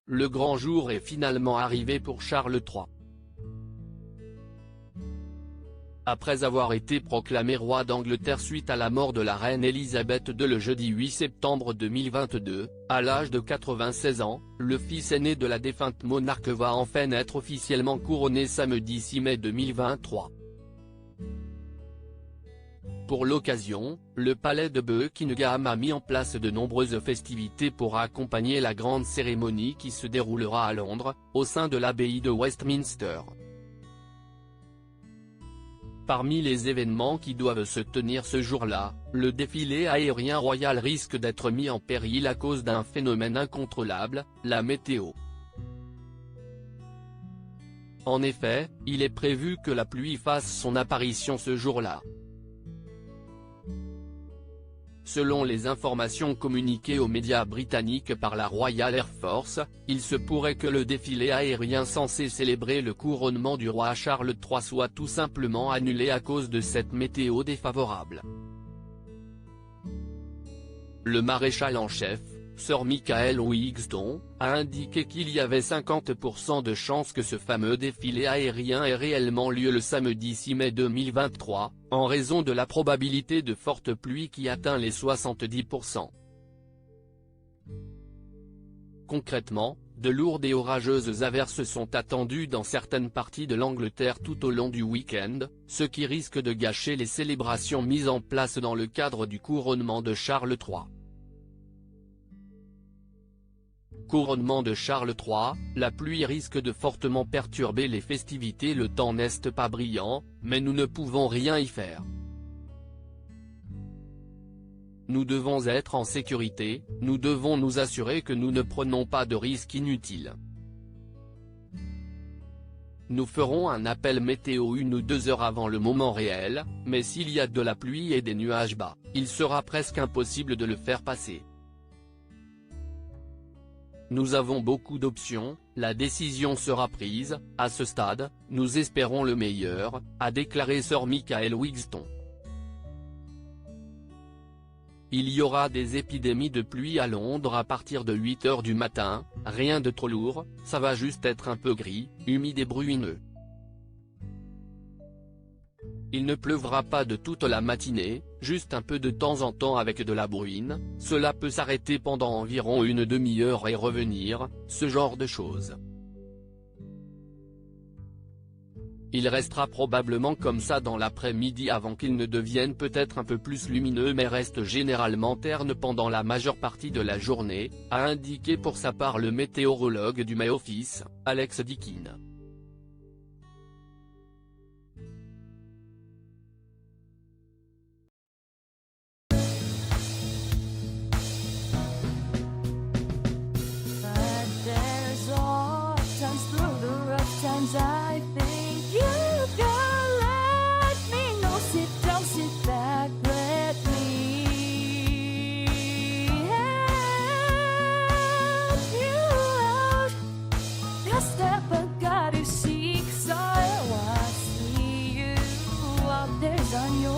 le grand jour est finalement arrivé pour Charles III. Après avoir été proclamé roi d'Angleterre suite à la mort de la reine Elisabeth II le jeudi 8 septembre 2022, à l'âge de 96 ans, le fils aîné de la défunte monarque va enfin être officiellement couronné samedi 6 mai 2023. Pour l'occasion, le palais de Buckingham a mis en place de nombreuses festivités pour accompagner la grande cérémonie qui se déroulera à Londres, au sein de l'abbaye de Westminster. Parmi les événements qui doivent se tenir ce jour-là, le défilé aérien royal risque d'être mis en péril à cause d'un phénomène incontrôlable, la météo. En effet, il est prévu que la pluie fasse son apparition ce jour-là. Selon les informations communiquées aux médias britanniques par la Royal Air Force, il se pourrait que le défilé aérien censé célébrer le couronnement du roi Charles III soit tout simplement annulé à cause de cette météo défavorable. Le maréchal en chef, Sir Michael Wigston, a indiqué qu'il y avait 50% de chances que ce fameux défilé aérien ait réellement lieu le samedi 6 mai 2023, en raison de la probabilité de fortes pluies qui atteint les 70%. Concrètement, de lourdes et orageuses averses sont attendues dans certaines parties de l'Angleterre tout au long du week-end, ce qui risque de gâcher les célébrations mises en place dans le cadre du couronnement de Charles III. Couronnement de Charles III, la pluie risque de fortement perturber les festivités. Le temps n'est pas brillant, mais nous ne pouvons rien y faire. Nous devons être en sécurité, nous devons nous assurer que nous ne prenons pas de risques inutiles. Nous ferons un appel météo 1 ou 2 heures avant le moment réel, mais s'il y a de la pluie et des nuages bas, il sera presque impossible de le faire passer. Nous avons beaucoup d'options, la décision sera prise, à ce stade, nous espérons le meilleur, a déclaré Sir Michael Wigston. Il y aura des épidémies de pluie à Londres à partir de 8 h du matin, rien de trop lourd, ça va juste être un peu gris, humide et bruineux. Il ne pleuvra pas de toute la matinée, juste un peu de temps en temps avec de la bruine, cela peut s'arrêter pendant environ une demi-heure et revenir, ce genre de choses. Il restera probablement comme ça dans l'après-midi avant qu'il ne devienne peut-être un peu plus lumineux mais reste généralement terne pendant la majeure partie de la journée, a indiqué pour sa part le météorologue du Met Office, Alex Dickin. I think you can let me know. Sit down, sit back, let me help you out. Just step back, got to seek, so I see you out there's on your